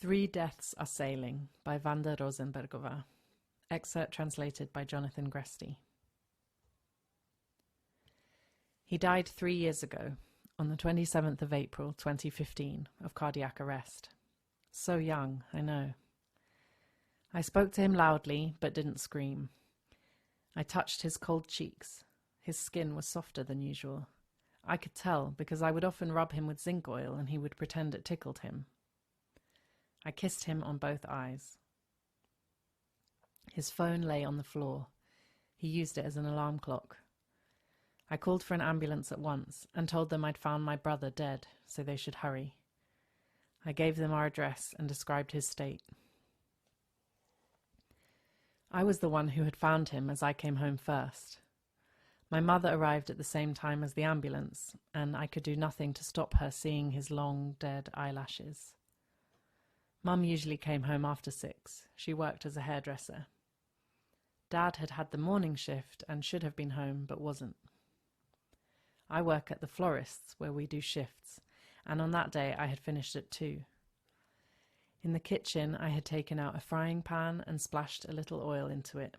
Three Deaths Are Sailing by Vanga Rozenbergová. Excerpt translated by Jonathan Gresty. He died 3 years ago, on the 27th of April 2015, of cardiac arrest. So young, I know. I spoke to him loudly, but didn't scream. I touched his cold cheeks. His skin was softer than usual. I could tell, because I would often rub him with zinc oil and he would pretend it tickled him. I kissed him on both eyes. His phone lay on the floor. He used it as an alarm clock. I called for an ambulance at once and told them I'd found my brother dead, so they should hurry. I gave them our address and described his state. I was the one who had found him as I came home first. My mother arrived at the same time as the ambulance, and I could do nothing to stop her seeing his long, dead eyelashes. Mum usually came home after 6. She worked as a hairdresser. Dad had had the morning shift and should have been home, but wasn't. I work at the florist's, where we do shifts, and on that day I had finished at 2. In the kitchen I had taken out a frying pan and splashed a little oil into it.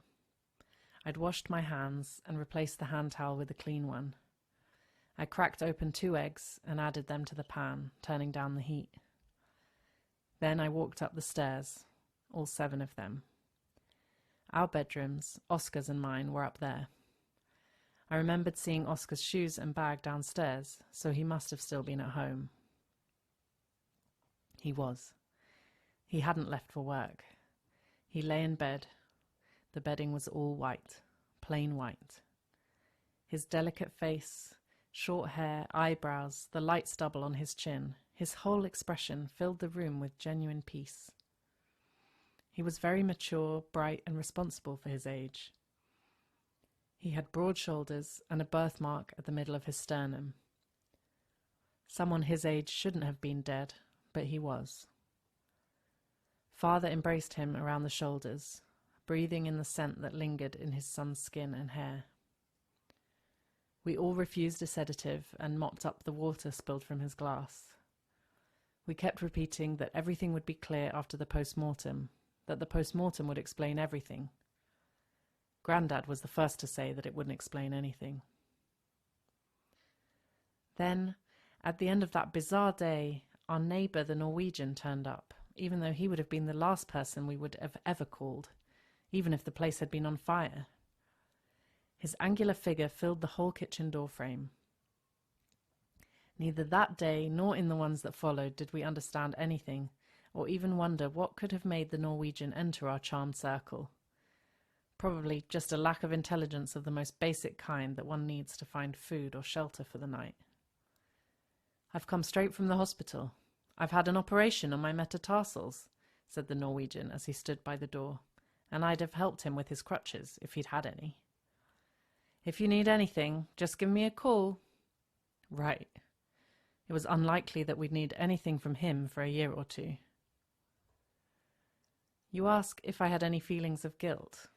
I'd washed my hands and replaced the hand towel with a clean one. I cracked open 2 eggs and added them to the pan, turning down the heat. Then I walked up the stairs, all 7 of them. Our bedrooms, Oskar's and mine, were up there. I remembered seeing Oskar's shoes and bag downstairs, so he must have still been at home. He was. He hadn't left for work. He lay in bed. The bedding was all white, plain white. His delicate face, short hair, eyebrows, the light stubble on his chin, his whole expression filled the room with genuine peace. He was very mature, bright, and responsible for his age. He had broad shoulders and a birthmark at the middle of his sternum. Someone his age shouldn't have been dead, but he was. Father embraced him around the shoulders, breathing in the scent that lingered in his son's skin and hair. We all refused a sedative and mopped up the water spilled from his glass. We kept repeating that everything would be clear after the post-mortem, that the post-mortem would explain everything. Grandad was the first to say that it wouldn't explain anything. Then, at the end of that bizarre day, our neighbour, the Norwegian, turned up, even though he would have been the last person we would have ever called, even if the place had been on fire. His angular figure filled the whole kitchen door frame. Neither that day nor in the ones that followed did we understand anything, or even wonder what could have made the Norwegian enter our charmed circle. Probably just a lack of intelligence of the most basic kind that one needs to find food or shelter for the night. "I've come straight from the hospital. I've had an operation on my metatarsals," said the Norwegian as he stood by the door, and I'd have helped him with his crutches if he'd had any. "If you need anything, just give me a call." Right. It was unlikely that we'd need anything from him for a year or 2. You ask if I had any feelings of guilt.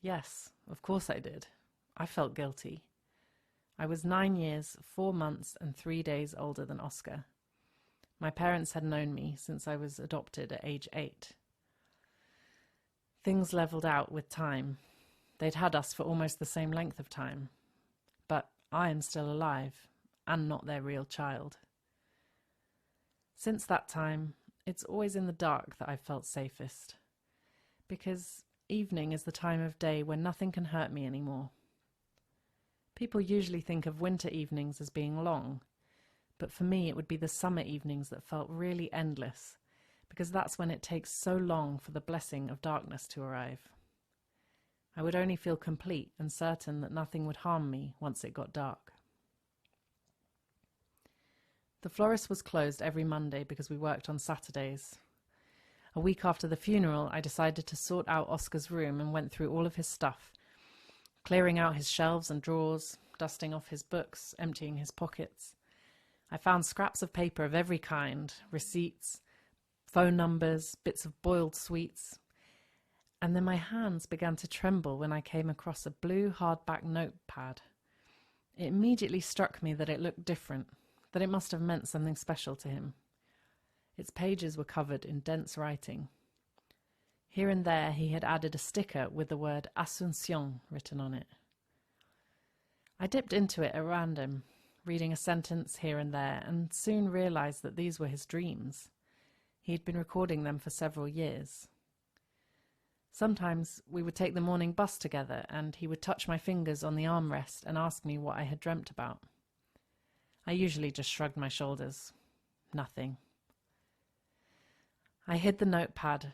Yes, of course I did. I felt guilty. I was 9 years, 4 months, and 3 days older than Oskar. My parents had known me since I was adopted at age 8. Things levelled out with time. They'd had us for almost the same length of time. But I am still alive, and not their real child. Since that time, it's always in the dark that I've felt safest. Because evening is the time of day when nothing can hurt me anymore. People usually think of winter evenings as being long, but for me it would be the summer evenings that felt really endless, because that's when it takes so long for the blessing of darkness to arrive. I would only feel complete and certain that nothing would harm me once it got dark. The florist was closed every Monday because we worked on Saturdays. A week after the funeral, I decided to sort out Oskar's room and went through all of his stuff, clearing out his shelves and drawers, dusting off his books, emptying his pockets. I found scraps of paper of every kind, receipts, phone numbers, bits of boiled sweets. And then my hands began to tremble when I came across a blue hardback notepad. It immediately struck me that it looked different, that it must have meant something special to him. Its pages were covered in dense writing. Here and there he had added a sticker with the word Asunción written on it. I dipped into it at random, reading a sentence here and there, and soon realized that these were his dreams. He had been recording them for several years. Sometimes we would take the morning bus together, and he would touch my fingers on the armrest and ask me what I had dreamt about. I usually just shrugged my shoulders. Nothing. I hid the notepad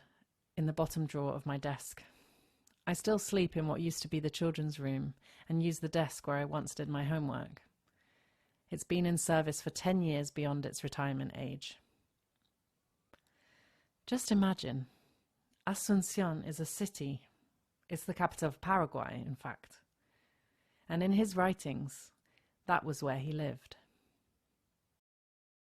in the bottom drawer of my desk. I still sleep in what used to be the children's room and use the desk where I once did my homework. It's been in service for 10 years beyond its retirement age. Just imagine, Asunción is a city. It's the capital of Paraguay, in fact. And in his writings, that was where he lived.